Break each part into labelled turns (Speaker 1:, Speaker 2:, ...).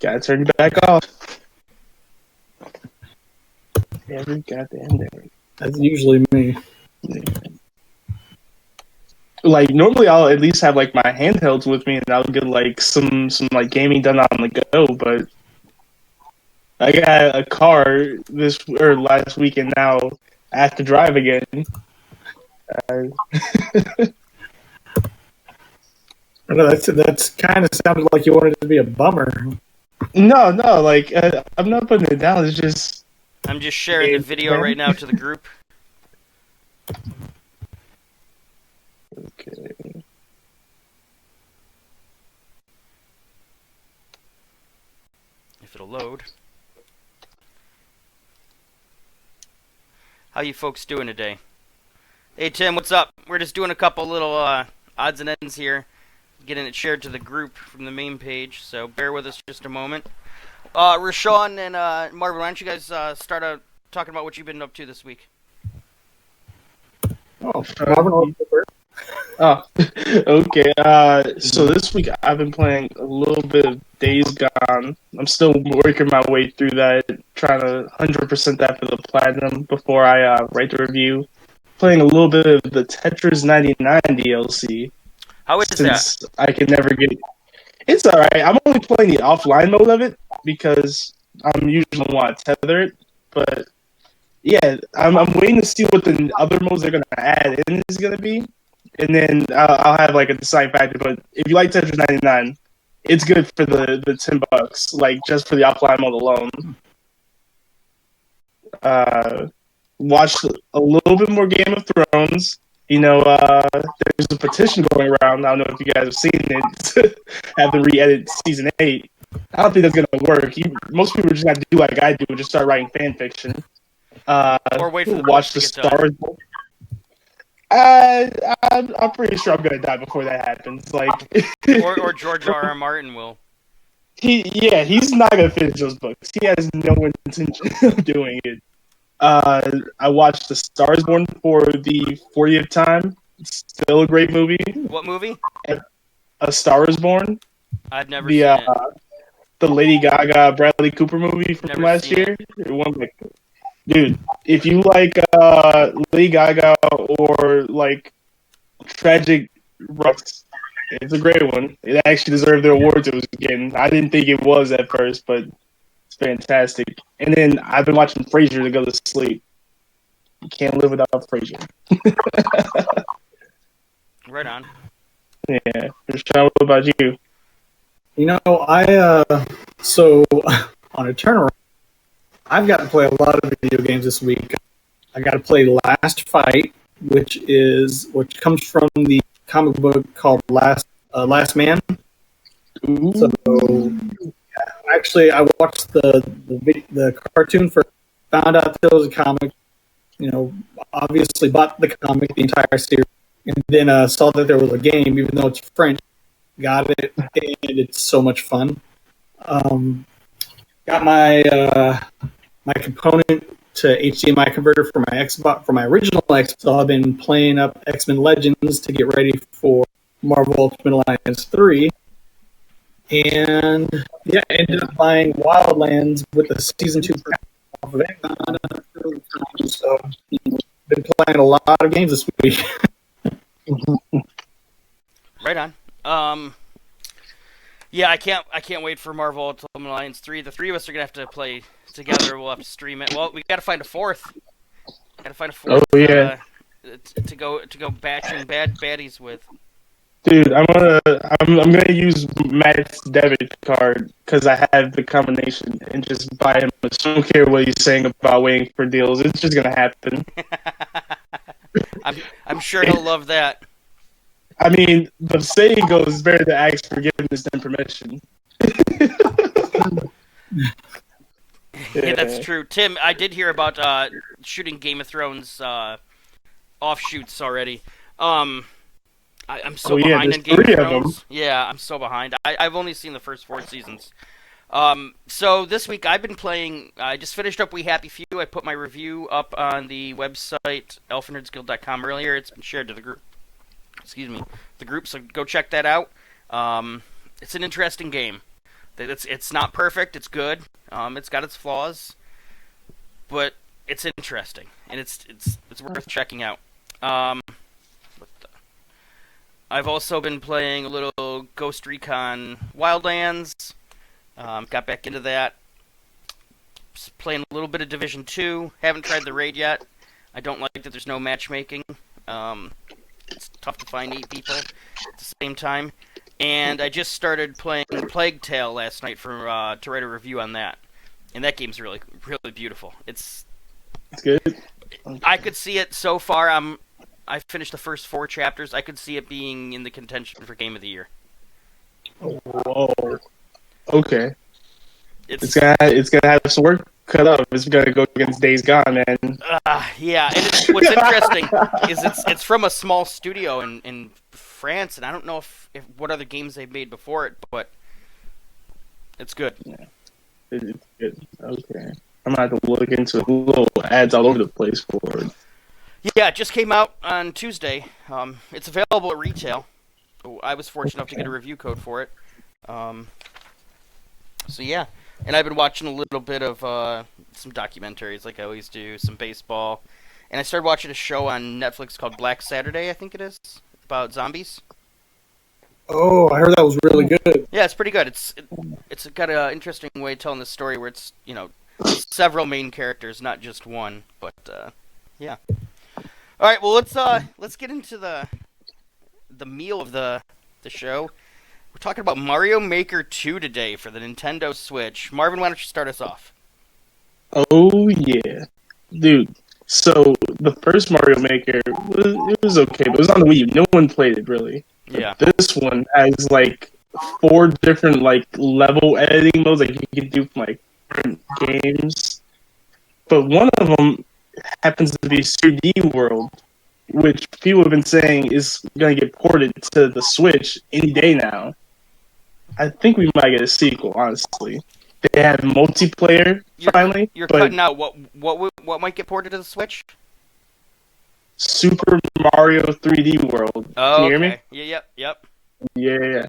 Speaker 1: Gotta turn it back off. Every goddamn day.
Speaker 2: That's usually me.
Speaker 1: Like normally I'll at least have like my handhelds with me and I'll get like some like gaming done on the go, but I got a car this or last week and now I have to drive again.
Speaker 2: I know that's kind of sounded like you wanted it to be a bummer.
Speaker 1: No, like I'm not putting it down. It's just
Speaker 3: I'm just sharing the video right now to the group.
Speaker 1: okay.
Speaker 3: If it'll load. How you folks doing today? Hey Tim, what's up? We're just doing a couple little odds and ends here, getting it shared to the group from the main page. So bear with us just a moment. Rashawn and Marvin, why don't you guys start talking about what you've been up to this week?
Speaker 2: Oh, Marvin,
Speaker 1: Oh, okay. So this week I've been playing a little bit of Days Gone. I'm still working my way through that, trying to 100% that for the platinum before I write the review. Playing a little bit of the Tetris 99 DLC.
Speaker 3: How is
Speaker 1: since
Speaker 3: that?
Speaker 1: I can never get. It's all right. I'm only playing the offline mode of it because I'm usually want to tether it. But yeah, I'm waiting to see what the other modes they're gonna add in is gonna be, and then I'll have like a deciding factor. But if you like Tetris 99, it's good for the $10, like just for the offline mode alone. Watched a little bit more Game of Thrones. You know, there's a petition going around. I don't know if you guys have seen it. Have them re-edit season 8. I don't think that's gonna work. Most people just got to do like I do, and just start writing fan fiction.
Speaker 3: Or wait for the
Speaker 1: watch
Speaker 3: to
Speaker 1: the
Speaker 3: get
Speaker 1: Star
Speaker 3: done.
Speaker 1: I'm pretty sure I'm gonna die before that happens. Like,
Speaker 3: or George R.R. Martin will.
Speaker 1: He's not gonna finish those books. He has no intention of doing it. I watched The Star is Born for the 40th time. It's still a great movie.
Speaker 3: What movie?
Speaker 1: A Star is Born.
Speaker 3: I've never seen it.
Speaker 1: The Lady Gaga Bradley Cooper movie from last year. Dude, if you like Lady Gaga or like tragic rocks, it's a great one. It actually deserved the awards it was getting. I didn't think it was at first, but it's fantastic. And then I've been watching Frasier to go to sleep. You can't live without Frasier.
Speaker 3: Right on.
Speaker 1: Yeah. Rashawn, what about you?
Speaker 2: You know, so on a turnaround, I've got to play a lot of video games this week. I got to play Last Fight, which comes from the comic book called Last Man.
Speaker 1: Ooh.
Speaker 2: So actually, I watched the cartoon first, found out there was a comic. You know, obviously bought the comic, the entire series, and then saw that there was a game, even though it's French. Got it, and it's so much fun. Got my my component to HDMI converter for my Xbox, for my original Xbox. So I've been playing up X-Men Legends to get ready for Marvel Ultimate Alliance 3. And yeah, I ended up buying Wildlands with the Season 2 off of it. So been playing a lot of games this week.
Speaker 3: Right on. Yeah, I can't wait for Marvel Ultimate Alliance 3. The three of us are gonna have to play together. We'll have to stream it. Well, we gotta find a fourth.
Speaker 1: Oh yeah.
Speaker 3: To go batching bad baddies with.
Speaker 1: Dude, I'm gonna use Matt's debit card because I have the combination and just buy him. I don't care what he's saying about waiting for deals. It's just gonna happen.
Speaker 3: I'm sure he'll love that.
Speaker 1: I mean, the saying goes, better to ask forgiveness than permission.
Speaker 3: Yeah, that's true. Tim, I did hear about shooting Game of Thrones offshoots already. I'm so behind in Game of Thrones. Yeah, I'm so behind. I've only seen the first 4 seasons. So this week I've been playing. I just finished up We Happy Few. I put my review up on the website elfenherdsguild.com earlier. It's been shared to the group. Excuse me, the group. So go check that out. It's an interesting game. It's not perfect. It's good. It's got its flaws, but it's interesting and it's worth checking out. I've also been playing a little Ghost Recon Wildlands. Got back into that. Just playing a little bit of Division 2. Haven't tried the raid yet. I don't like that there's no matchmaking. It's tough to find 8 people at the same time. And I just started playing Plague Tale last night to write a review on that. And that game's really, really beautiful. It's
Speaker 1: good.
Speaker 3: I could see it so far. I finished the first 4 chapters. I could see it being in the contention for Game of the Year.
Speaker 1: Whoa. Okay. It's gonna have some work cut up. It's gonna go against Days Gone, man.
Speaker 3: Yeah. And what's interesting is it's from a small studio in France, and I don't know if what other games they've made before it, but it's good.
Speaker 1: Yeah. It's good. Okay. I'm gonna have to look into it. Little ads all over the place for it.
Speaker 3: Yeah, it just came out on Tuesday. It's available at retail. I was fortunate enough to get a review code for it. So yeah, and I've been watching a little bit of some documentaries, like I always do, some baseball, and I started watching a show on Netflix called Black Saturday, I think it is, about zombies.
Speaker 2: Oh, I heard that was really good.
Speaker 3: Yeah, it's pretty good. It's got an interesting way of telling the story where it's several main characters, not just one. But yeah. All right, well let's get into the meal of the show. We're talking about Mario Maker 2 today for the Nintendo Switch. Marvin, why don't you start us off?
Speaker 1: Oh yeah, dude. So the first Mario Maker was okay, but it was on the Wii U. No one played it really.
Speaker 3: Yeah.
Speaker 1: This one has like 4 different like level editing modes like you can do from like different games, but one of them happens to be 3D World, which people have been saying is going to get ported to the Switch any day now. I think we might get a sequel, honestly. They have multiplayer finally.
Speaker 3: You're cutting out. What might get ported to the Switch?
Speaker 1: Super Mario 3D World.
Speaker 3: Oh,
Speaker 1: Can you hear me?
Speaker 3: Yeah, yep.
Speaker 1: Yeah.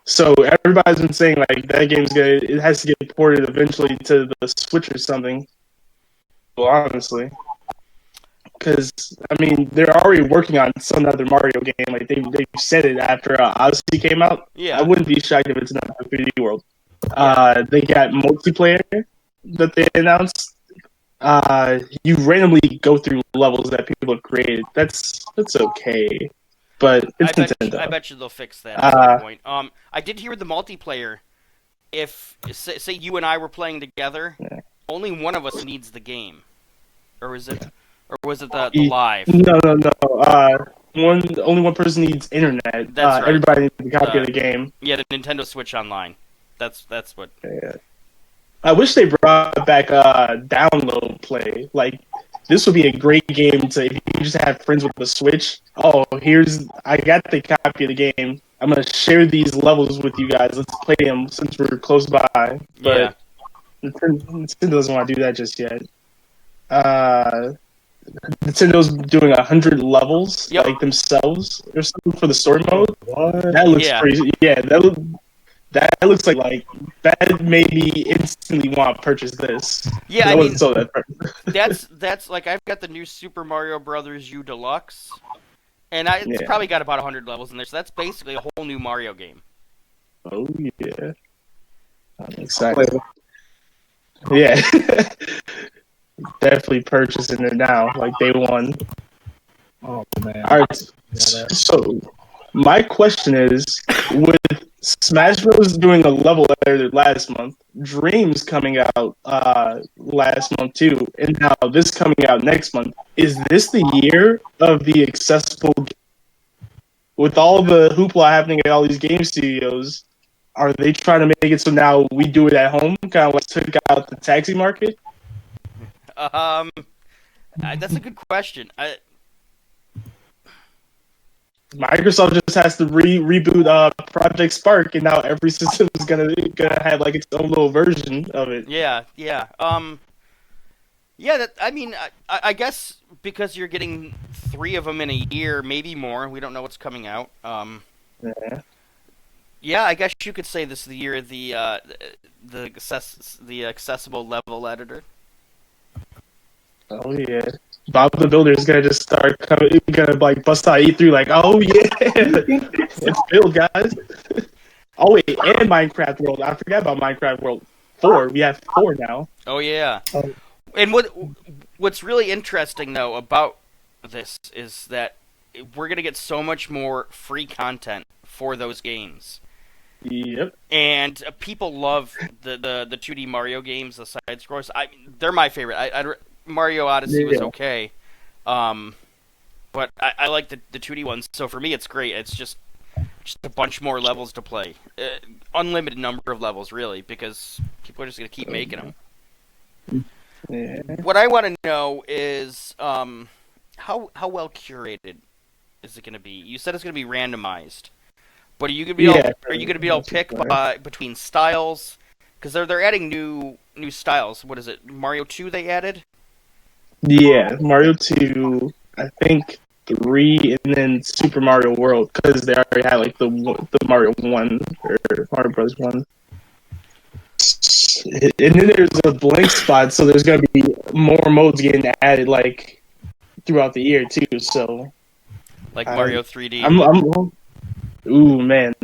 Speaker 1: So everybody's been saying like that it has to get ported eventually to the Switch or something. Well, honestly, because I mean they're already working on some other Mario game. Like they said it after Odyssey came out.
Speaker 3: Yeah.
Speaker 1: I wouldn't be shocked if it's another 3D World. They got multiplayer that they announced. You randomly go through levels that people have created. That's okay, but it's Nintendo.
Speaker 3: I bet you they'll fix that at some point. I did hear the multiplayer. If say you and I were playing together, only one of us needs the game, or was it the live?
Speaker 1: No. Only one person needs internet.
Speaker 3: That's right.
Speaker 1: Everybody needs a copy of the game.
Speaker 3: Yeah, the Nintendo Switch Online. That's what.
Speaker 1: Yeah. I wish they brought back download play. Like this would be a great game to if you just have friends with the Switch. Oh, I got the copy of the game. I'm gonna share these levels with you guys. Let's play them since we're close by. But Nintendo doesn't want to do that just yet. Nintendo's doing 100 levels like themselves or something for the story mode.
Speaker 2: What?
Speaker 1: That looks crazy. Yeah, that looks like that made me instantly want to purchase this.
Speaker 3: Yeah, I mean,
Speaker 1: so
Speaker 3: that's like I've got the new Super Mario Brothers U Deluxe, and it's probably got about 100 levels in there. So that's basically a whole new Mario game.
Speaker 1: Oh yeah, I'm excited. Yeah, definitely purchasing it now, like day one.
Speaker 2: Oh man!
Speaker 1: All right, so my question is, with Smash Bros. Doing a level editor last month, Dreams coming out last month too, and now this coming out next month. Is this the year of the accessible game? With all the hoopla happening at all these game studios, are they trying to make it so now we do it at home? Kind of like took out the taxi market?
Speaker 3: That's a good question.
Speaker 1: Microsoft just has to reboot Project Spark, and now every system is gonna have like its own little version of it.
Speaker 3: Yeah. I guess because you're getting 3 of them in a year, maybe more. We don't know what's coming out. Yeah, I guess you could say this is the year of the accessible level editor.
Speaker 1: Oh yeah, Bob the Builder is gonna just start coming, gonna like bust out E3 like, oh yeah, let's build, guys. Oh wait, and Minecraft World. I forgot about Minecraft World 4. We have 4 now.
Speaker 3: Oh yeah.
Speaker 2: Oh.
Speaker 3: And what's really interesting though about this is that we're gonna get so much more free content for those games.
Speaker 1: Yep.
Speaker 3: And people love the 2D Mario games, the side scrollers. They're my favorite. Mario Odyssey was okay, but I like the 2D ones. So for me, it's great. It's just a bunch more levels to play, unlimited number of levels, really, because people are just gonna keep making them.
Speaker 1: Yeah.
Speaker 3: What I want to know is how well curated is it gonna be? You said it's gonna be randomized. But are you gonna be able to pick between styles? Because they're adding new styles. What is it? Mario 2 they added?
Speaker 1: Yeah, Mario 2, I think 3, and then Super Mario World, because they already had like the Mario 1 or Mario Bros. 1. And then there's a blank spot, so there's gonna be more modes getting added like throughout the year too. So
Speaker 3: like Mario 3D.
Speaker 1: Ooh man,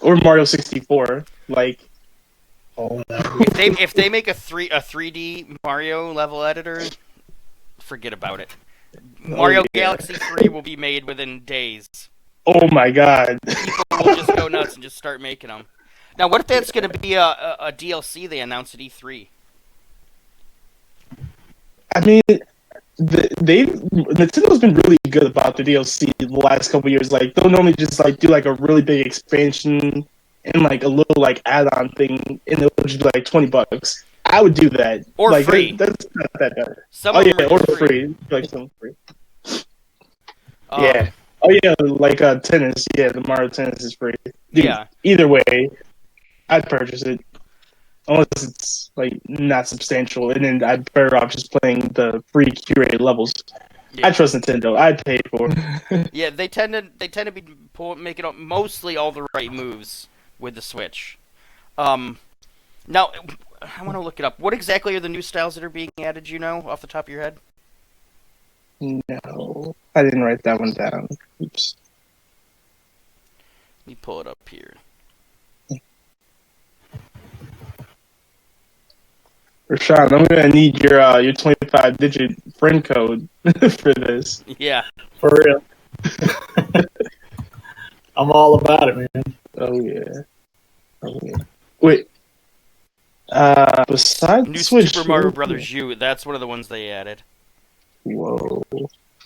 Speaker 1: or Mario 64. Like,
Speaker 3: if they make a 3D Mario level editor, forget about it. Mario Galaxy 3 will be made within days.
Speaker 1: Oh my god!
Speaker 3: People will just go nuts and just start making them. Now, what if that's going to be a DLC they announced at E3?
Speaker 1: I mean, Nintendo's been really good about the DLC the last couple years. Like, they'll normally just like do like a really big expansion and like a little like add-on thing, and it'll just be like $20. I would do that.
Speaker 3: Or
Speaker 1: like,
Speaker 3: free.
Speaker 1: That's not that bad.
Speaker 3: Or
Speaker 1: free. Like some free. Yeah. Oh yeah, like tennis. Yeah, the Mario Tennis is free. Dude,
Speaker 3: yeah.
Speaker 1: Either way, I'd purchase it. Unless it's like not substantial, and then I'd better off just playing the free curated levels. Yeah. I trust Nintendo. I'd pay for it.
Speaker 3: Yeah, they tend to be making up mostly all the right moves with the Switch. Now I want to look it up. What exactly are the new styles that are being added? You know, off the top of your head?
Speaker 1: No, I didn't write that one down. Oops.
Speaker 3: Let me pull it up here.
Speaker 1: Rashawn, I'm gonna need your 25-digit friend code for this.
Speaker 3: Yeah,
Speaker 2: for real. I'm all about it, man.
Speaker 1: Oh yeah. Wait. Besides
Speaker 3: new
Speaker 1: Switch,
Speaker 3: Super Mario Brothers U, that's one of the ones they added.
Speaker 1: Whoa.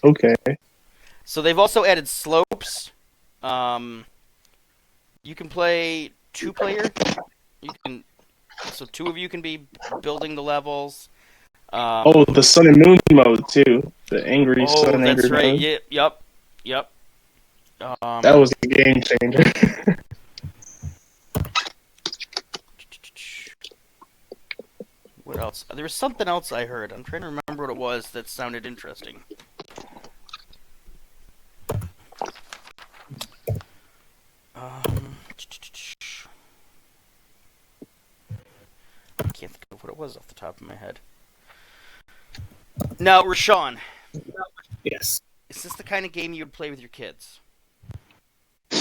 Speaker 1: Okay.
Speaker 3: So they've also added slopes. You can play 2-player. So 2 of you can be building the levels.
Speaker 1: The Sun and Moon mode too. The angry sun.
Speaker 3: Oh, that's right.
Speaker 1: Mode.
Speaker 3: Yep.
Speaker 1: That was a game changer.
Speaker 3: What else? There was something else I heard. I'm trying to remember what it was that sounded interesting. I can't think of what it was off the top of my head. Now, Rashawn.
Speaker 2: Yes.
Speaker 3: Is this the kind of game you would play with your kids?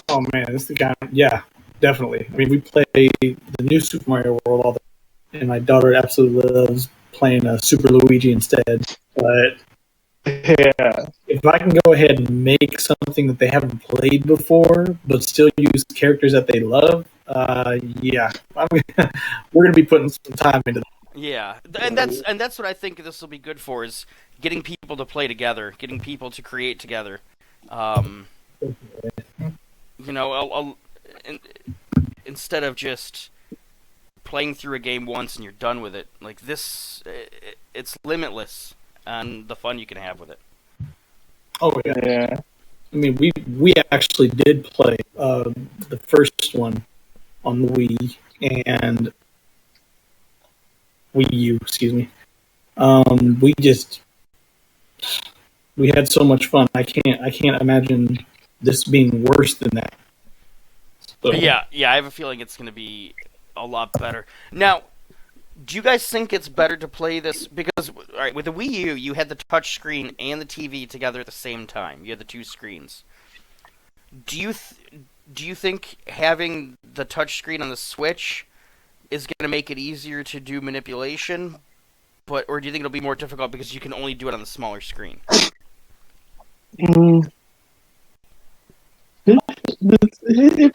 Speaker 2: Oh man, this is the kind. Yeah, definitely. I mean, we play the new Super Mario World all the time, and my daughter absolutely loves playing Super Luigi instead. But
Speaker 1: yeah,
Speaker 2: if I can go ahead and make something that they haven't played before, but still use characters that they love, yeah, we're gonna be putting some time into that.
Speaker 3: Yeah, and that's what I think this will be good for, is getting people to play together, getting people to create together. Instead of just playing through a game once and you're done with it. Like this, it's limitless on the fun you can have with it.
Speaker 2: Oh yeah. I mean, we actually did play the first one on the Wii and Wii U, excuse me. We had so much fun. I can't imagine this being worse than that. So.
Speaker 3: Yeah, I have a feeling it's going to be a lot better. Now, do you guys think it's better to play this because all right, with the Wii U, you had the touch screen and the TV together at the same time. You had the two screens. Do you think having the touch screen on the Switch is going to make it easier to do manipulation, or do you think it'll be more difficult because you can only do it on the smaller screen?
Speaker 1: It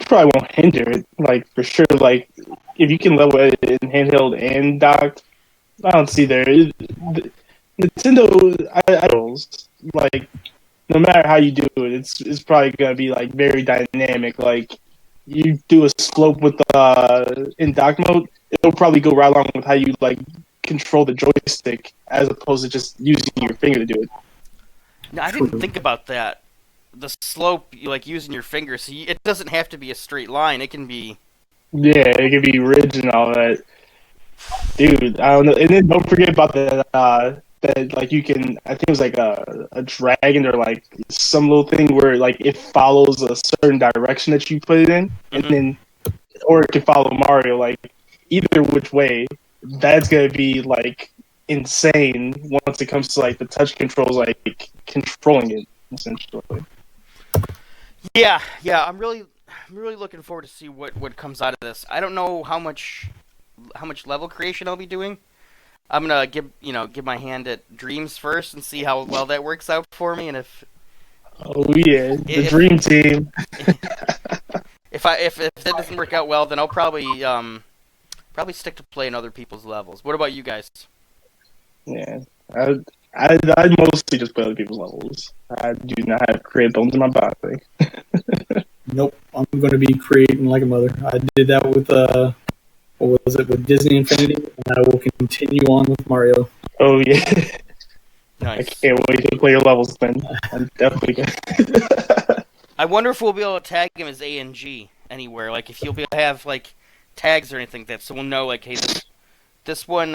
Speaker 1: probably won't hinder it, like, for sure. Like, if you can level it in handheld and docked, I don't see there. Nintendo, like, no matter how you do it, it's probably gonna be like very dynamic. Like, you do a slope with in dock mode, it'll probably go right along with how you like control the joystick, as opposed to just using your finger to do it.
Speaker 3: No, I didn't think about that. The slope, like using your fingers, so it doesn't have to be a straight line. It can be.
Speaker 1: Yeah, it can be ridge and all that. Dude, I don't know. And then don't forget about that like you can. I think it was like a dragon or like some little thing where like it follows a certain direction that you put it in, and then or it can follow Mario. Like either which way, that's gonna be like insane once it comes to like the touch controls, like controlling it essentially.
Speaker 3: Yeah, I'm really looking forward to see what comes out of this. I don't know how much level creation I'll be doing. I'm gonna give my hand at Dreams first and see how well that works out for me, and if
Speaker 1: the dream team.
Speaker 3: if that doesn't work out well, then I'll probably stick to playing other people's levels. What about you guys?
Speaker 1: Yeah, I mostly just play other people's levels. I do not have creative bones in my body.
Speaker 2: Nope, I'm going to be creating like a mother. I did that with what was it, with Disney Infinity, and I will continue on with Mario.
Speaker 1: Oh yeah,
Speaker 3: nice.
Speaker 1: I can't wait to play your levels then. I'm definitely gonna.
Speaker 3: I wonder if we'll be able to tag him as A and G anywhere. Like if you'll be able to have like tags or anything that so we'll know like, hey, this one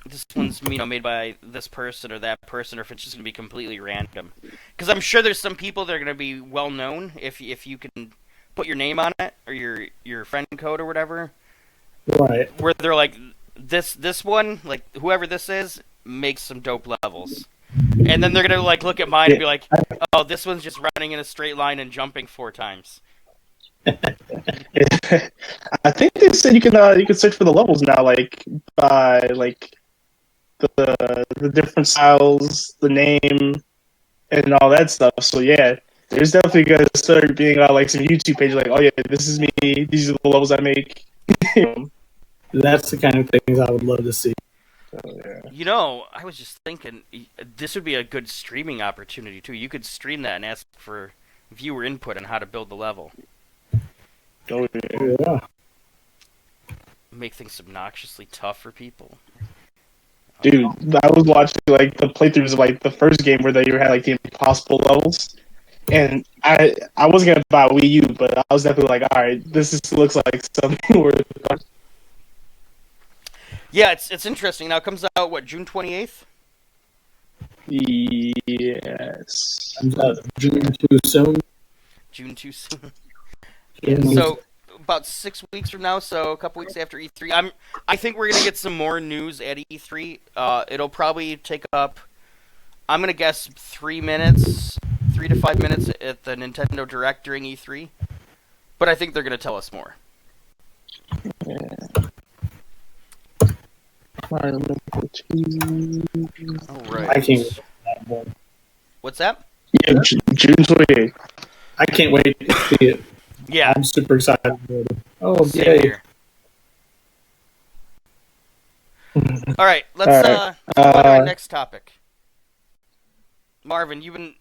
Speaker 3: this one's made by this person or that person, or if it's just gonna be completely random. Because I'm sure there's some people that are gonna be well known if you can put your name on it or your friend code or whatever.
Speaker 2: Right.
Speaker 3: Where they're like this one, like whoever this is, makes some dope levels. And then they're gonna like look at mine and be like, oh, this one's just running in a straight line and jumping 4 times.
Speaker 1: I think they said you can search for the levels now, like by like the different styles, the name, and all that stuff. So yeah, there's definitely gonna start being like some YouTube pages like, oh yeah, this is me. These are the levels I make.
Speaker 2: That's the kind of things I would love to see.
Speaker 1: So, yeah.
Speaker 3: You know, I was just thinking this would be a good streaming opportunity too. You could stream that and ask for viewer input on how to build the level.
Speaker 1: Oh yeah.
Speaker 2: Yeah.
Speaker 3: Make things obnoxiously tough for people.
Speaker 1: Dude, I was watching like the playthroughs of like the first game where they had like the impossible levels, and I wasn't gonna buy a Wii U, but I was definitely like, all right, looks like something worth it.
Speaker 3: Yeah, it's interesting. Now it comes out what, June 28th?
Speaker 1: Yes.
Speaker 2: Comes out June too soon.
Speaker 3: June too soon.
Speaker 2: Yeah.
Speaker 3: So about 6 weeks from now, so a couple weeks after E3. I think we're gonna get some more news at E3. It'll probably take up, I'm gonna guess 3 to 5 minutes at the Nintendo Direct during E3. But I think they're gonna tell us more.
Speaker 1: Yeah. All
Speaker 3: right.
Speaker 2: I can't wait for that one.
Speaker 3: What's that?
Speaker 1: Yeah, June 28th.
Speaker 2: I can't wait to see it.
Speaker 3: Yeah.
Speaker 2: I'm super excited about it. Oh,
Speaker 3: Same
Speaker 2: yay.
Speaker 3: here. All right, let's go to our next topic. Marvin, you've been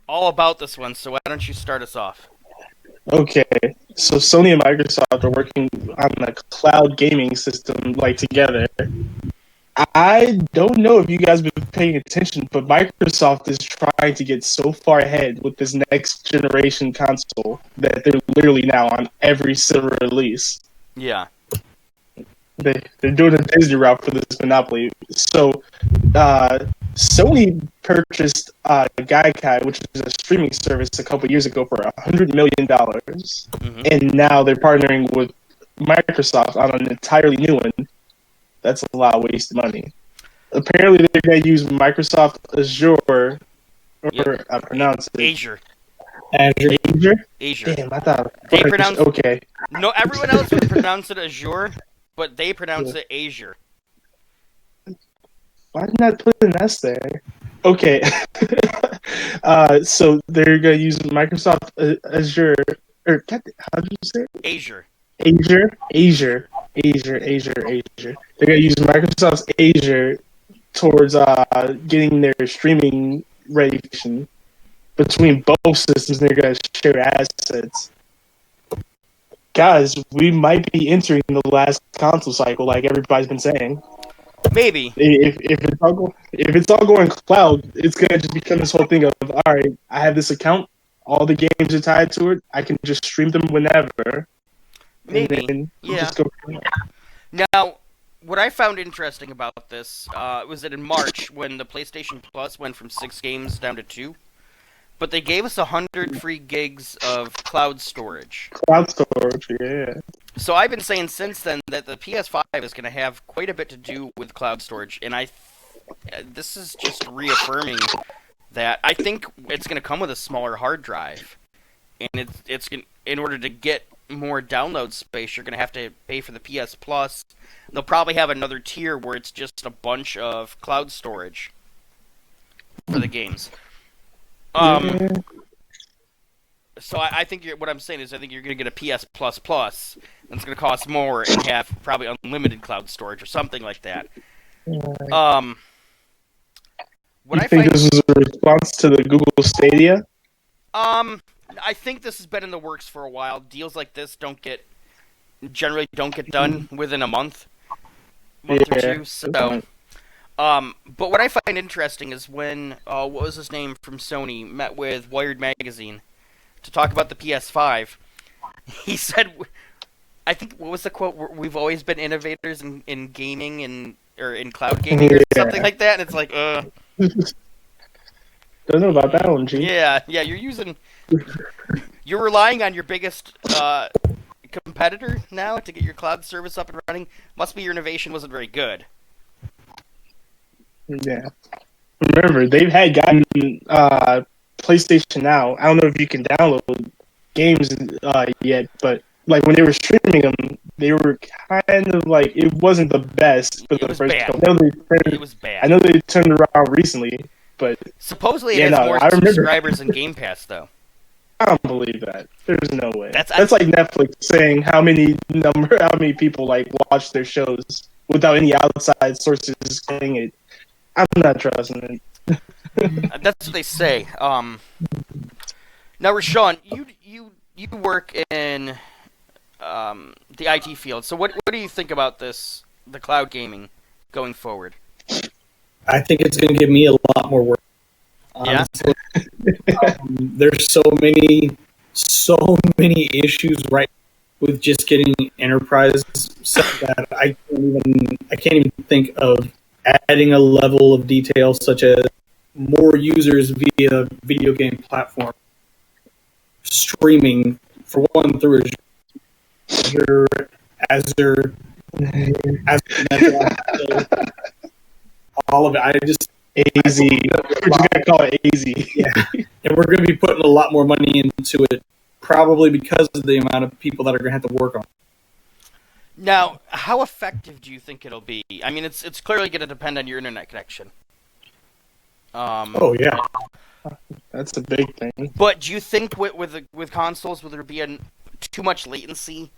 Speaker 3: all about this one, so why don't you start us off?
Speaker 1: Okay, so Sony and Microsoft are working on a cloud gaming system like together. I don't know if you guys have been paying attention, but Microsoft is trying to get so far ahead with this next generation console that they're literally now on every silver release.
Speaker 3: Yeah.
Speaker 1: They're doing a Disney route for this monopoly. So Sony purchased Gaikai, which is a streaming service, a couple years ago for $100 million, and now they're partnering with Microsoft on an entirely new one. That's a lot of wasted money. Apparently, they're going to use Microsoft Azure, or I pronounce it
Speaker 3: Azure.
Speaker 1: Azure. Damn, I thought
Speaker 3: they pronounce
Speaker 1: okay.
Speaker 3: No, everyone else would pronounce it Azure, but they pronounce it Azure.
Speaker 1: Why didn't I put an S there? Okay. So they're going to use Microsoft Azure. Or, how did you say it?
Speaker 3: Azure.
Speaker 1: Azure. They're going to use Microsoft's Azure towards getting their streaming ready. Between both systems, they're going to share assets. Guys, we might be entering the last console cycle, like everybody's been saying.
Speaker 3: Maybe.
Speaker 1: If it's all going cloud, it's gonna just become this whole thing of, all right, I have this account, all the games are tied to it, I can just stream them whenever.
Speaker 3: Maybe. Yeah. Now, what I found interesting about this was that in March, when the PlayStation Plus went from 6 games down to 2, but they gave us 100 free gigs of cloud storage.
Speaker 1: Cloud storage, yeah.
Speaker 3: So I've been saying since then that the PS5 is going to have quite a bit to do with cloud storage, and this is just reaffirming that I think it's going to come with a smaller hard drive, and it's in order to get more download space, you're going to have to pay for the PS Plus. They'll probably have another tier where it's just a bunch of cloud storage for the games. So I think what I'm saying is I think you're going to get a PS Plus Plus, and it's going to cost more and have probably unlimited cloud storage or something like that. What
Speaker 1: I think this is a response to the Google Stadia?
Speaker 3: I think this has been in the works for a while. Deals like this generally don't get done within a month or two. So, but what I find interesting is when what was his name from Sony met with Wired Magazine to talk about the PS5. He said, I think, what was the quote? We've always been innovators in gaming or in cloud gaming or something like that. And it's like,
Speaker 1: don't know about that one, G.
Speaker 3: Yeah, you're relying on your biggest competitor now to get your cloud service up and running. Must be your innovation wasn't very good.
Speaker 1: Yeah. Remember, they've had gotten PlayStation Now. I don't know if you can download games yet, but like when they were streaming them, they were kind of like, it wasn't the best for the first couple.
Speaker 3: It was bad.
Speaker 1: I know they turned around recently, but
Speaker 3: supposedly it has more subscribers than Game Pass, though.
Speaker 1: I don't believe that. There's no way. That's like Netflix saying how many people like watch their shows without any outside sources saying it. I'm not trusting it.
Speaker 3: That's what they say. Now, Rashawn, you work in the IT field. So what do you think about the cloud gaming going forward?
Speaker 2: I think it's going to give me a lot more work. Honestly. Yeah. There's so many issues right with just getting enterprise set that I can't even think of adding a level of detail such as more users via video game platform streaming, for one, through Azure, all of it.
Speaker 1: AZ. We're just gonna call it AZ.
Speaker 2: Yeah, and we're gonna be putting a lot more money into it, probably because of the amount of people that are gonna have to work on it.
Speaker 3: Now, how effective do you think it'll be? I mean, it's clearly going to depend on your internet connection.
Speaker 2: Oh yeah,
Speaker 1: that's a big thing.
Speaker 3: But do you think with consoles, will there be too much latency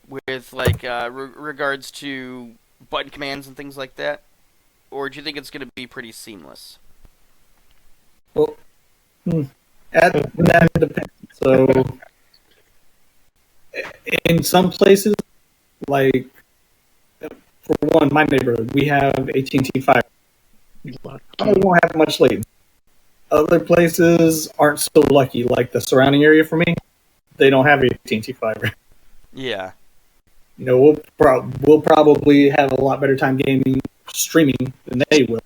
Speaker 3: with like regards to button commands and things like that, or do you think it's going to be pretty seamless?
Speaker 2: Well, that depends. So, in some places, like for one, my neighborhood, we have AT&T Fiber. I won't have much latency. Other places aren't so lucky, like the surrounding area for me. They don't have AT&T Fiber.
Speaker 3: Yeah.
Speaker 2: You know, we'll probably have a lot better time streaming than they will.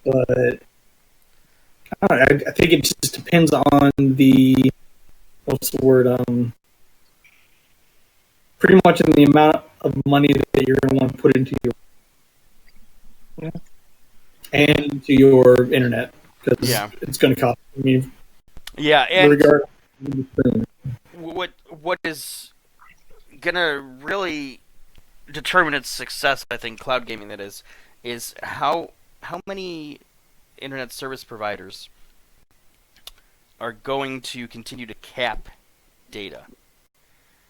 Speaker 2: But I don't know, I think it just depends on the, what's the word, pretty much in the amount of money that you're going to want to put into your and to your internet, because it's going to cost. I mean,
Speaker 3: and what is gonna really determine its success, I think, cloud gaming, that is how many internet service providers are going to continue to cap data.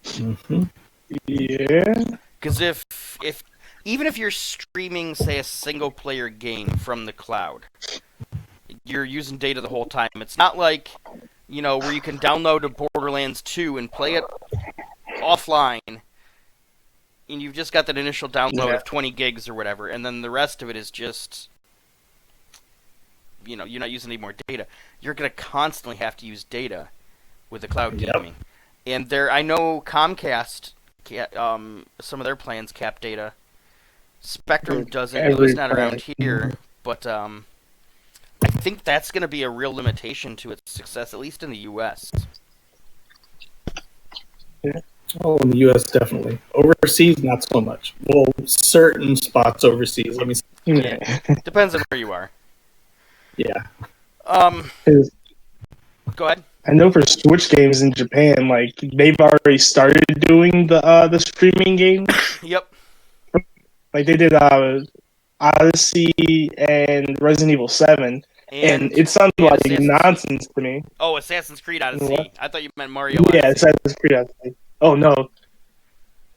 Speaker 2: Mm-hmm.
Speaker 1: Yeah.
Speaker 3: Because if even if you're streaming, say, a single player game from the cloud, you're using data the whole time. It's not like, where you can download a Borderlands 2 and play it offline, and you've just got that initial download of 20 gigs or whatever, and then the rest of it is just, you're not using any more data. You're going to constantly have to use data with the cloud gaming. And I know Comcast, some of their plans cap data. Spectrum doesn't, at least not around here, but I think that's going to be a real limitation to its success, at least in the U.S.
Speaker 2: Yeah. Oh, in the U.S. definitely. Overseas, not so much. Well, certain spots overseas. Let me see.
Speaker 3: Yeah. Depends on where you are.
Speaker 2: Yeah.
Speaker 3: Go ahead.
Speaker 1: I know for Switch games in Japan, like, they've already started doing the streaming games.
Speaker 3: Yep.
Speaker 1: Like, they did Odyssey and Resident Evil 7, and it sounded like nonsense to me.
Speaker 3: Oh, Assassin's Creed Odyssey. What? I thought you meant Mario
Speaker 1: Odyssey. Yeah,
Speaker 3: Assassin's
Speaker 1: Creed Odyssey. Oh, no.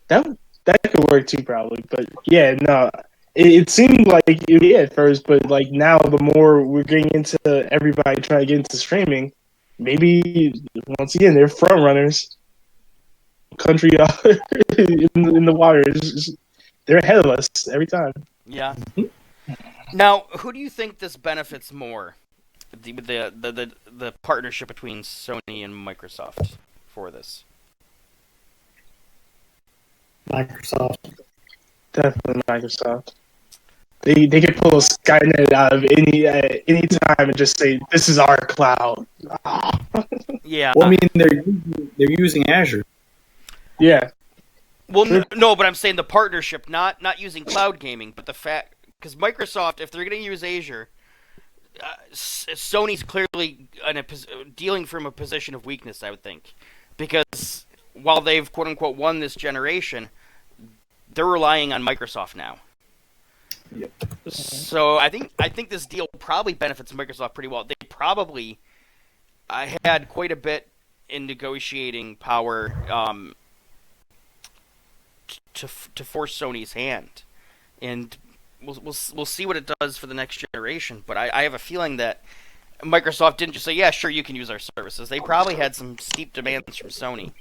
Speaker 1: That could work too, probably. But, yeah, no. It seemed like it did at first, but, like, now the more we're getting into everybody trying to get into streaming, maybe, once again, they're front runners. Country in the water. They're ahead of us every time.
Speaker 3: Yeah. Now, who do you think this benefits more? The partnership between Sony and Microsoft for this?
Speaker 2: Microsoft.
Speaker 1: Definitely Microsoft. They can pull a Skynet out of any time and just say, "This is our cloud."
Speaker 3: Yeah.
Speaker 2: Well, I mean, they're using Azure.
Speaker 1: Yeah.
Speaker 3: Well, no, but I'm saying the partnership, not using cloud gaming, but the fact, because Microsoft, if they're going to use Azure, Sony's clearly dealing from a position of weakness, I would think, because while they've quote unquote won this generation, they're relying on Microsoft now.
Speaker 2: Yep.
Speaker 3: So I think this deal probably benefits Microsoft pretty well. They probably had quite a bit in negotiating power to force Sony's hand, and we'll see what it does for the next generation. But I have a feeling that Microsoft didn't just say, "Yeah, sure, you can use our services." They probably had some steep demands from Sony.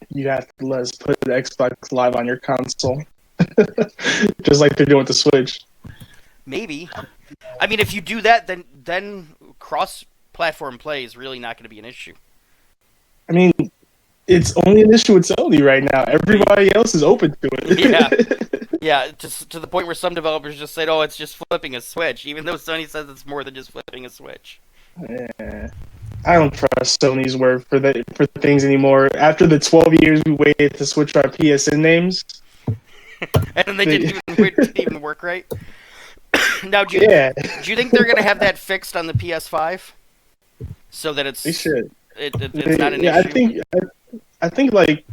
Speaker 1: You have to let us put the Xbox Live on your console, just like they're doing with the Switch.
Speaker 3: Maybe. I mean, if you do that, then cross-platform play is really not going to be an issue.
Speaker 1: I mean, it's only an issue with Sony right now. Everybody else is open to
Speaker 3: it. Yeah, to the point where some developers just said, "Oh, it's just flipping a switch," even though Sony says it's more than just flipping a switch.
Speaker 1: Yeah. I don't trust Sony's word for things anymore. After the 12 years we waited to switch our PSN names,
Speaker 3: and then they didn't even work right. Now, do you think they're going to have that fixed on the PS5, so that it's?
Speaker 1: They should.
Speaker 3: It's not an issue.
Speaker 1: I think like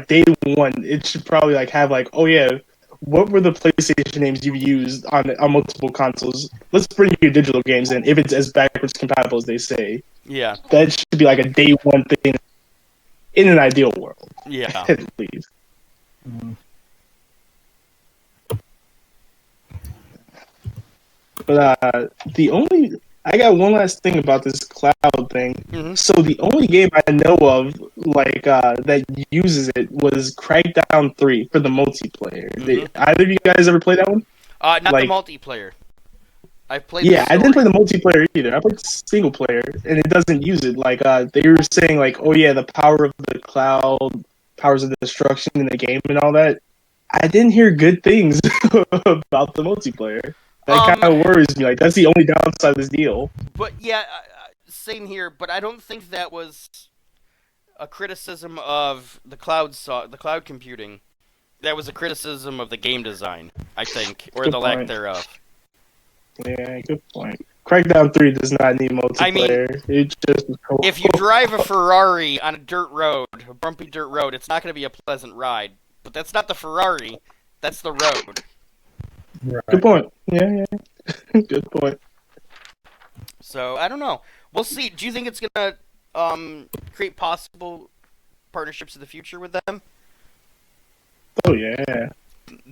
Speaker 1: day one, it should probably like have like, oh yeah, what were the PlayStation names you've used on multiple consoles? Let's bring you digital games in if it's as backwards compatible as they say.
Speaker 3: Yeah,
Speaker 1: that should be like a day one thing in an ideal world.
Speaker 3: Yeah,
Speaker 1: at least.
Speaker 2: Mm-hmm.
Speaker 1: But I got one last thing about this cloud thing.
Speaker 3: Mm-hmm.
Speaker 1: So the only game I know of like that uses it was Crackdown 3 for the multiplayer.
Speaker 3: Mm-hmm.
Speaker 1: Either of you guys ever play that one?
Speaker 3: Not the multiplayer. I played.
Speaker 1: Yeah, I didn't play the multiplayer either. I played single player, and it doesn't use it. Like they were saying, like, oh yeah, the power of the cloud, powers of destruction in the game, and all that. I didn't hear good things about the multiplayer. That kind of worries me. Like, that's the only downside of this deal.
Speaker 3: But yeah, same here. But I don't think that was a criticism of the cloud computing. That was a criticism of the game design, I think, or the lack thereof.
Speaker 1: Yeah, good point. Crackdown 3 does not need multiplayer.
Speaker 3: If you drive a Ferrari on a dirt road, a bumpy dirt road, it's not going to be a pleasant ride. But that's not the Ferrari. That's the road.
Speaker 1: Right. Good point. Yeah. Good point.
Speaker 3: So, I don't know. We'll see. Do you think it's going to create possible partnerships in the future with them?
Speaker 1: Oh, yeah.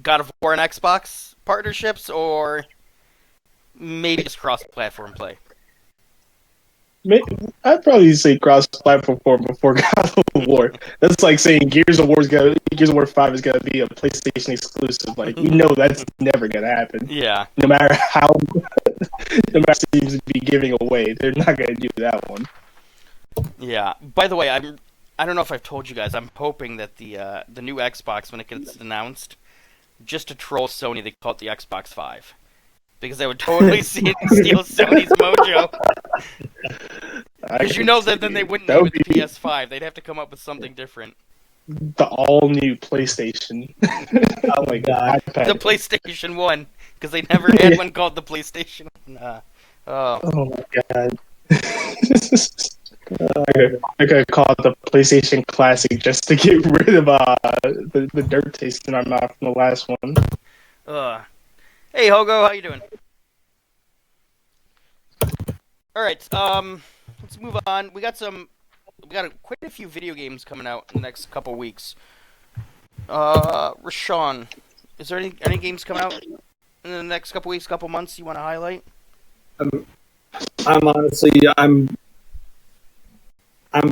Speaker 3: God of War and Xbox partnerships, or maybe just cross-platform play?
Speaker 1: I'd probably say cross-platform before God of War. That's like saying Gears of War 5 is gonna be a PlayStation exclusive. Like, we know that's never gonna happen.
Speaker 3: Yeah.
Speaker 1: No matter how, no matter seems to be giving away, they're not gonna do that one.
Speaker 3: Yeah. By the way, I don't know if I've told you guys. I'm hoping that the new Xbox, when it gets announced, just to troll Sony, they call it the Xbox 5. Because I would totally steal Sony's mojo. Because you know that then they wouldn't name it the PS5. They'd have to come up with something different.
Speaker 1: The all-new PlayStation.
Speaker 2: Oh my god.
Speaker 3: The PlayStation 1. Because they never had one called the PlayStation 1.
Speaker 1: Oh my god. I could call it the PlayStation Classic just to get rid of the dirt taste in our mouth from the last one.
Speaker 3: Hey Hogo, how you doing? All right, let's move on. We got quite a few video games coming out in the next couple weeks. Rashawn, is there any games coming out in the next couple weeks, couple months you want to highlight?
Speaker 2: I'm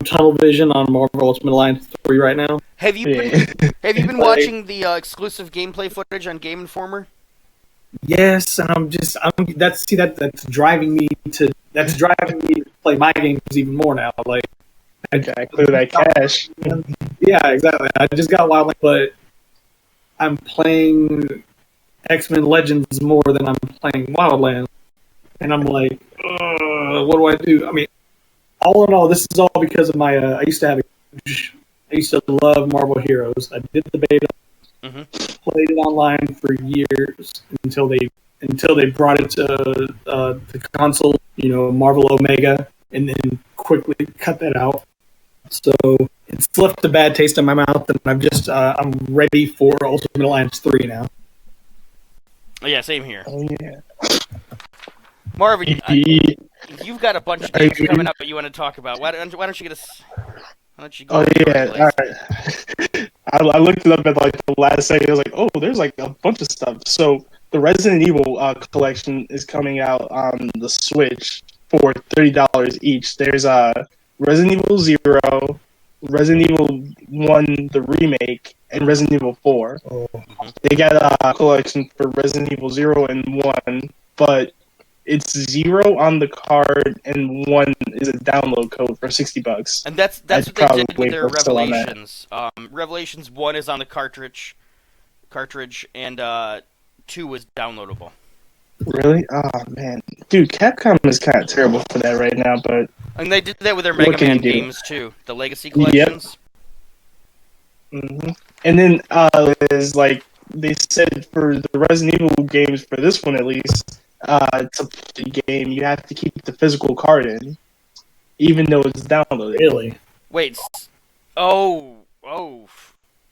Speaker 2: tunnel vision on Marvel Ultimate Alliance 3 right now.
Speaker 3: Have you been watching the exclusive gameplay footage on Game Informer?
Speaker 2: Yes, and that's driving me to play my games even more now. Like,
Speaker 1: clear that cash.
Speaker 2: Yeah, exactly. I just got Wildlands, but I'm playing X-Men Legends more than I'm playing Wildlands, and I'm like, what do I do? I mean, all in all, this is all because of my. I used to love Marvel Heroes. I did the beta. Mm-hmm. Played it online for years until they brought it to the console, Marvel Omega, and then quickly cut that out. So it's left a bad taste in my mouth, and I'm ready for Ultimate Alliance 3 now.
Speaker 3: Oh, yeah, same here.
Speaker 1: Oh yeah,
Speaker 3: Marvin, you've got a bunch of games coming up that you want to talk about. Why don't you get us? Why don't you go?
Speaker 1: Oh yeah, all right. I looked it up at like the last second. I was like, oh, there's like a bunch of stuff. So the Resident Evil collection is coming out on the Switch for $30 each. There's Resident Evil 0, Resident Evil 1, the remake, and Resident Evil 4. Oh. They got a collection for Resident Evil 0 and 1, but it's 0 on the card and 1 is a download code for $60.
Speaker 3: And that's what they did with their Revelations. Revelations 1 is on the cartridge, and 2 was downloadable.
Speaker 1: Really? Oh man, dude, Capcom is kind of terrible for that right now. But
Speaker 3: and they did that with their Mega Man games too, the Legacy collections.
Speaker 1: Yep. Mm-hmm. And then is like they said for the Resident Evil games, for this one at least. To play the game, you have to keep the physical card in, even though it's downloaded.
Speaker 2: Really?
Speaker 3: Wait. Oh.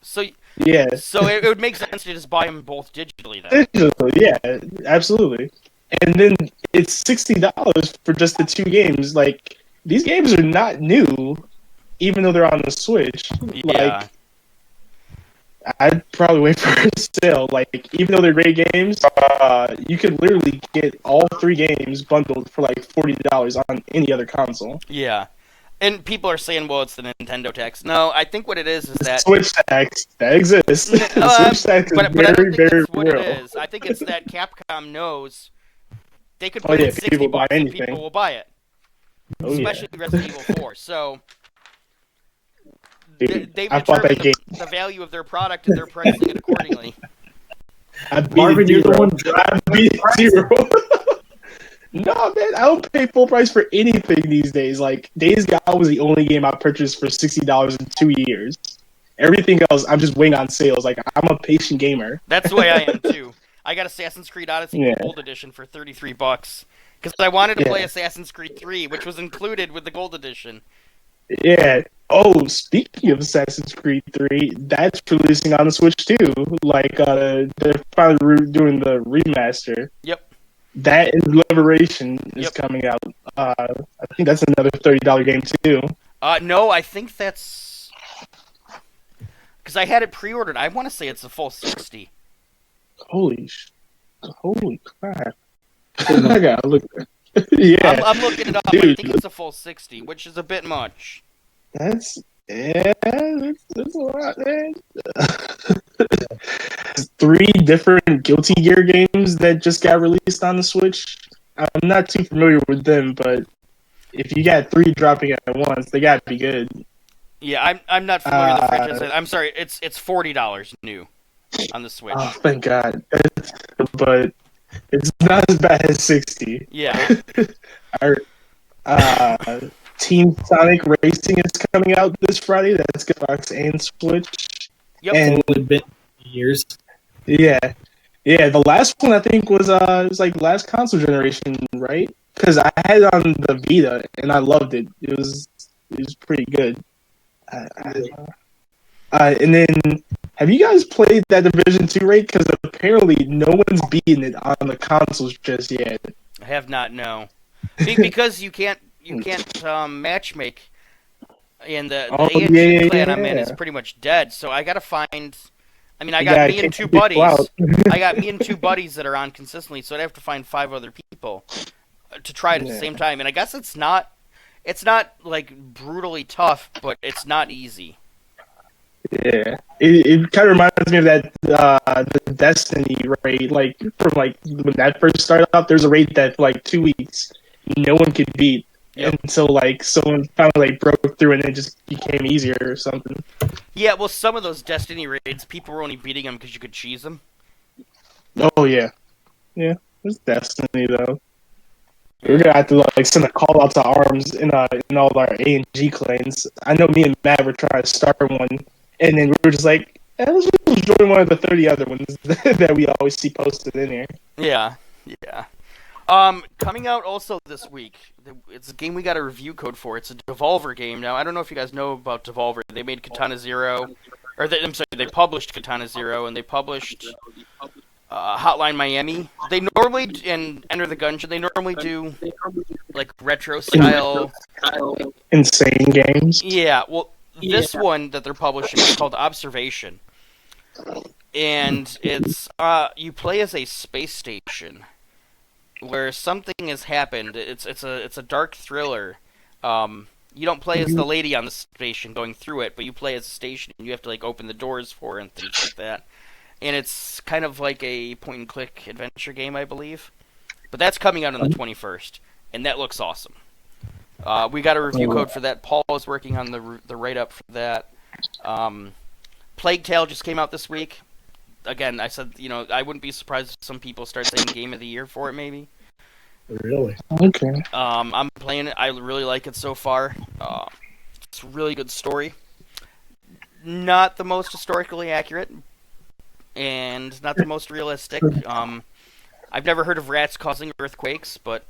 Speaker 3: So
Speaker 1: yeah.
Speaker 3: So it would make sense to just buy them both digitally then.
Speaker 1: Digitally, yeah, absolutely. And then it's $60 for just the 2 games. Like, these games are not new, even though they're on the Switch.
Speaker 3: Yeah.
Speaker 1: Like, I'd probably wait for a sale. Like, even though they're great games, you could literally get all 3 games bundled for like $40 on any other console.
Speaker 3: Yeah. And people are saying, well, it's the Nintendo tax. No, I think what it is that...
Speaker 1: Switch tax, that exists. Switch tax is very, very
Speaker 3: what
Speaker 1: real.
Speaker 3: It is. I think it's that Capcom knows they could put it at $60 and people will buy it. Especially Resident Evil 4. So...
Speaker 1: Dude,
Speaker 3: they've
Speaker 1: I bought that game.
Speaker 3: the value of their product and they're pricing it accordingly.
Speaker 1: I beat
Speaker 2: Marvin, you're the one.
Speaker 1: I beat zero. No, man, I don't pay full price for anything these days. Like, Days Gone was the only game I purchased for $60 in 2 years. Everything else, I'm just waiting on sales. Like, I'm a patient gamer.
Speaker 3: That's the way I am too. I got Assassin's Creed Odyssey Gold Edition for $33 because I wanted to play Assassin's Creed 3, which was included with the Gold Edition.
Speaker 1: Yeah. Oh, speaking of Assassin's Creed 3, that's releasing on the Switch too. Like, they're finally doing the remaster.
Speaker 3: Yep.
Speaker 1: That and Liberation is coming out. I think that's another $30 game too.
Speaker 3: No, I think that's because I had it pre-ordered. I want to say it's a full 60.
Speaker 1: Holy crap! I gotta look. Yeah,
Speaker 3: I'm looking it up.
Speaker 1: Dude.
Speaker 3: I think it's a full 60, which is a bit much.
Speaker 1: That's a lot, man. 3 different Guilty Gear games that just got released on the Switch. I'm not too familiar with them, but if you got 3 dropping at once, they gotta be good.
Speaker 3: Yeah, I'm not familiar with the franchise. I'm sorry, it's $40 new on the Switch.
Speaker 1: Oh, thank God. But it's not as bad as 60.
Speaker 3: Yeah.
Speaker 1: Team Sonic Racing is coming out this Friday. That's Xbox and Switch.
Speaker 3: Yep.
Speaker 1: And
Speaker 2: Only been years.
Speaker 1: yeah. The last one I think was like last console generation, right? Because I had it on the Vita and I loved it. It was pretty good. And then, have you guys played that Division 2 raid? Because apparently no one's beaten it on the consoles just yet.
Speaker 3: I have not, no. Because you can't matchmake, and the ANG clan I'm in is pretty much dead. So I gotta find. I mean, I got me and 2 buddies. I got me and 2 buddies that are on consistently, so I'd have to find 5 other people to try it at the same time. And I guess it's not like brutally tough, but it's not easy.
Speaker 1: Yeah, it kind of reminds me of that the Destiny raid. Like from like when that first started up, there's a raid that for like 2 weeks no one could beat, and so like someone finally like broke through and it just became easier or something.
Speaker 3: Yeah, well, some of those Destiny raids, people were only beating them because you could cheese them.
Speaker 1: Oh yeah, it's Destiny though. We're gonna have to like send a call out to ARMS in all our ANG clans. I know me and Matt were trying to start one. And then we were just like, let's just join one of the 30 other ones that we always see posted in here.
Speaker 3: Yeah. Coming out also this week, it's a game we got a review code for. It's a Devolver game. Now, I don't know if you guys know about Devolver. They made Katana Zero, they published Katana Zero, and they published Hotline Miami. They normally, and Enter the Gungeon, they normally do, like, retro-style...
Speaker 1: Insane games.
Speaker 3: Yeah, well... This one that they're publishing is called Observation, and it's you play as a space station where something has happened. It's a dark thriller. You don't play as the lady on the station going through it, but you play as a station, and you have to like open the doors for it and things like that. And it's kind of like a point-and-click adventure game, I believe. But that's coming out on the 21st, and that looks awesome. We got a review code for that. Paul is working on the write-up for that. Plague Tale just came out this week. Again, I said, I wouldn't be surprised if some people start saying Game of the Year for it, maybe.
Speaker 2: Really?
Speaker 1: Okay.
Speaker 3: I'm playing it. I really like it so far. It's a really good story. Not the most historically accurate, and not the most realistic. I've never heard of rats causing earthquakes, but...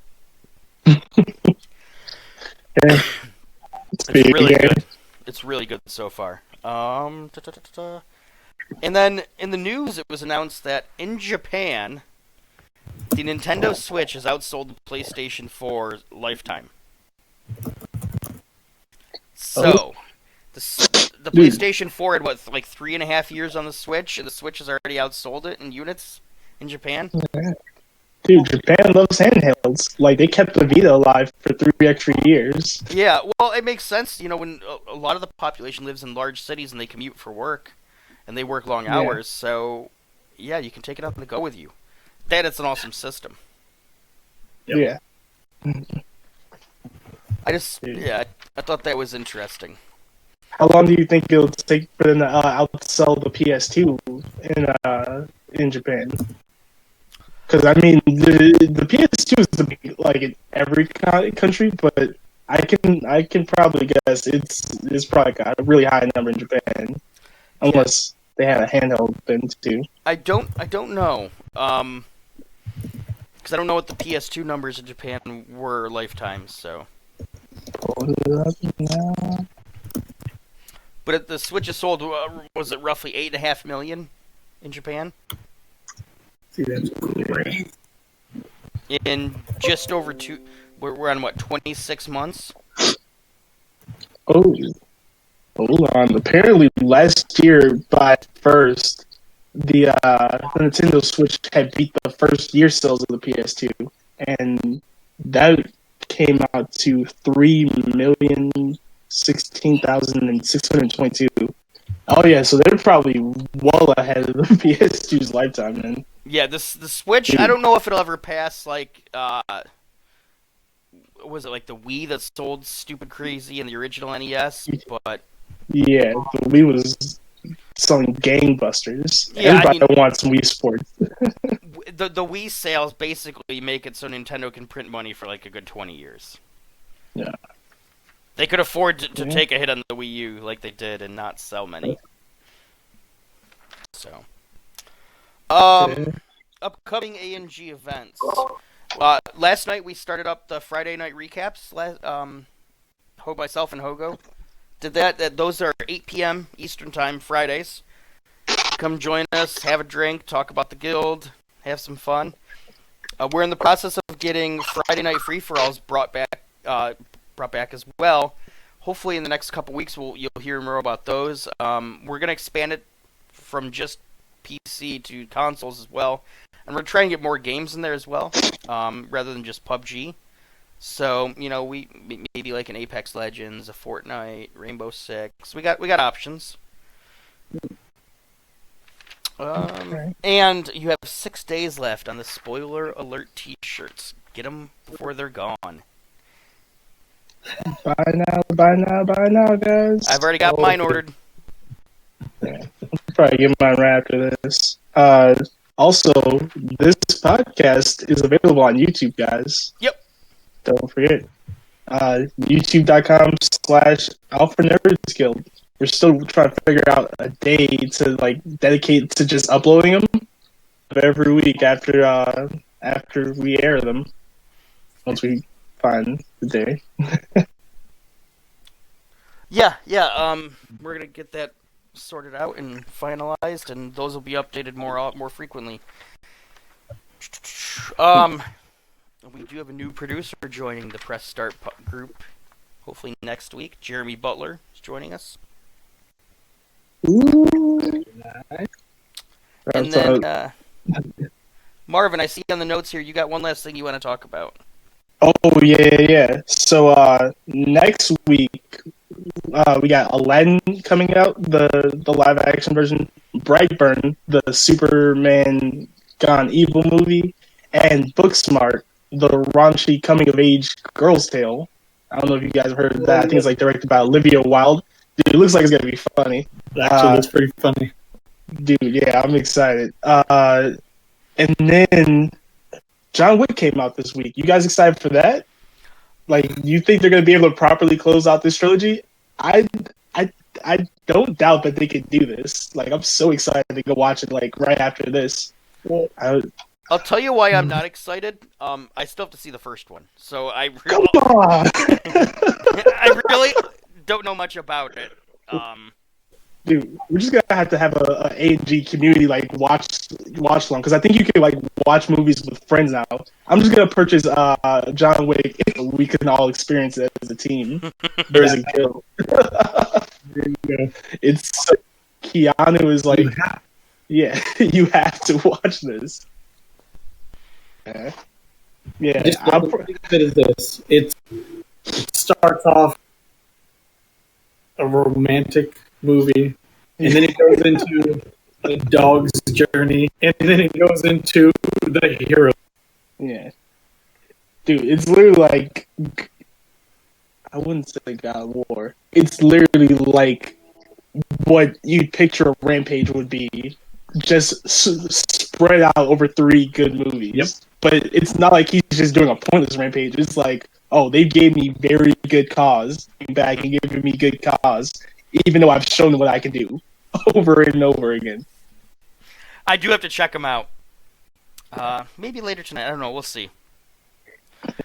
Speaker 3: It's really good. It's really good so far. And then in the news, it was announced that in Japan, the Nintendo Switch has outsold the PlayStation 4 lifetime. So, the PlayStation 4 had, like 3.5 years on the Switch, and the Switch has already outsold it in units in Japan?
Speaker 1: Dude, Japan loves handhelds. Like, they kept the Vita alive for 3 extra years.
Speaker 3: Yeah, well, it makes sense, when a lot of the population lives in large cities and they commute for work, and they work long hours, so, yeah, you can take it up and go with you. That it's an awesome system.
Speaker 1: Yep. Yeah.
Speaker 3: I thought that was interesting.
Speaker 1: How long do you think it'll take for them to outsell the PS2 in Japan? Because I mean, the PS2 is the big, like in every country, but I can probably guess it's probably got a really high number in Japan, unless they had a handheld then too.
Speaker 3: I don't know. Because I don't know what the PS2 numbers in Japan were lifetimes. So. But the Switch is sold. Was it roughly 8.5 million in Japan?
Speaker 2: See, that's great.
Speaker 3: In just over we're on what, 26 months?
Speaker 1: Oh, hold on. Apparently, last year by first, the Nintendo Switch had beat the first year sales of the PS2, and that came out to 3,016,622. Oh yeah, so they're probably well ahead of the PS2's lifetime, man.
Speaker 3: Yeah, the Switch. I don't know if it'll ever pass like was it like the Wii that sold stupid crazy in the original NES? But
Speaker 1: yeah, the Wii was selling gangbusters.
Speaker 3: Yeah,
Speaker 1: Everybody wants Wii Sports.
Speaker 3: the Wii sales basically make it so Nintendo can print money for like a good 20 years.
Speaker 1: Yeah.
Speaker 3: They could afford to take a hit on the Wii U like they did and not sell many. So, upcoming A&G events. Last night we started up the Friday night recaps. Myself and Hogo did that. Those are 8 p.m. Eastern Time Fridays. Come join us, have a drink, talk about the guild, have some fun. We're in the process of getting Friday night free-for-alls brought back as well. Hopefully in the next couple weeks you'll hear more about those. We're going to expand it from just PC to consoles as well. And we're trying to get more games in there as well, rather than just PUBG. So, we maybe like an Apex Legends, a Fortnite, Rainbow Six. We got options. And you have 6 days left on the spoiler alert T-shirts. Get them before they're gone.
Speaker 1: Buy now, guys.
Speaker 3: I've already got mine ordered.
Speaker 1: Yeah, I'll probably get mine right after this. Also, this podcast is available on YouTube, guys.
Speaker 3: Yep.
Speaker 1: Don't forget. YouTube.com/Alpha Nerds Guild. We're still trying to figure out a day to dedicate to just uploading them every week after we air them. Once we find the day.
Speaker 3: Yeah. We're gonna get that sorted out and finalized, and those will be updated more frequently. We do have a new producer joining the Press Start group. Hopefully next week, Jeremy Butler is joining us.
Speaker 1: Ooh.
Speaker 3: And then Marvin, I see on the notes here you got one last thing you want to talk about.
Speaker 1: Oh yeah. So next week we got Aladdin coming out, the live action version, Brightburn, the Superman Gone Evil movie, and Booksmart, the raunchy coming of age girl's tale. I don't know if you guys have heard of that. I think it's directed by Olivia Wilde. Dude, it looks like it's gonna be funny.
Speaker 2: Actually, it's pretty funny.
Speaker 1: Dude, yeah, I'm excited. And then John Wick came out this week. You guys excited for that? You think they're going to be able to properly close out this trilogy? I don't doubt that they could do this. I'm so excited to go watch it right after this.
Speaker 3: I'll tell you why I'm not excited. I still have to see the first one, so
Speaker 1: come on.
Speaker 3: I really don't know much about it.
Speaker 1: Dude, we're just gonna have to have a A&G community watch long, because I think you can watch movies with friends now. I'm just gonna purchase John Wick, and we can all experience it as a team. There's a guild. It's Keanu is yeah, you have to watch this. Yeah.
Speaker 2: It starts off a romantic movie, and then it goes into a dog's journey, and then it goes into the hero.
Speaker 1: Yeah, dude, it's literally I wouldn't say God of War. It's literally like what you'd picture a Rampage would be, just spread out over 3 good movies.
Speaker 2: Yep.
Speaker 1: But it's not like he's just doing a pointless Rampage. It's like, oh, they gave me very good cause, back and giving me good cause, even though I've shown them what I can do over and over again.
Speaker 3: I do have to check them out. Maybe later tonight. I don't know. We'll see.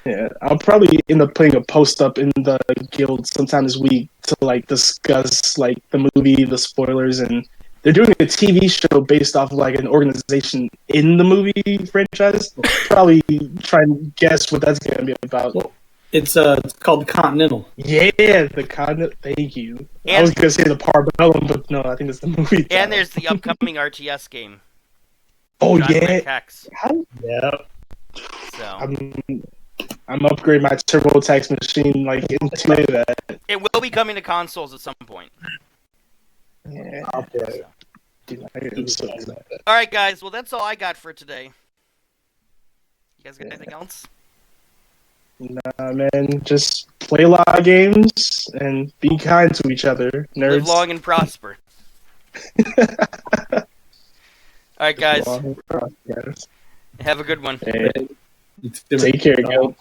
Speaker 1: Yeah, I'll probably end up putting a post up in the guild sometime this week to like discuss like the movie, the spoilers, and they're doing a TV show based off of like an organization in the movie franchise. Probably try and guess what that's going to be about.
Speaker 2: Well, it's called The Continental.
Speaker 1: Yeah, the Continental. Thank you.
Speaker 3: And
Speaker 1: I was going to say the Parabellum, but no, I think it's the movie.
Speaker 3: And
Speaker 1: title.
Speaker 3: there's the upcoming RTS game.
Speaker 1: Oh
Speaker 3: John
Speaker 1: yeah.
Speaker 3: Wick Hex.
Speaker 2: Yeah.
Speaker 3: So
Speaker 1: I'm upgrading my TurboTax machine like into that.
Speaker 3: it will be coming to consoles at some point.
Speaker 1: Yeah.
Speaker 2: Okay.
Speaker 1: Dude, I'm so excited.
Speaker 3: All right, guys. Well, that's all I got for today. You guys got anything else?
Speaker 1: Nah, man, just play a lot of games and be kind to each other, nerds.
Speaker 3: Live long and prosper. All right, guys.
Speaker 1: Long and prosper, guys.
Speaker 3: Have a good one.
Speaker 1: Hey, take care, go.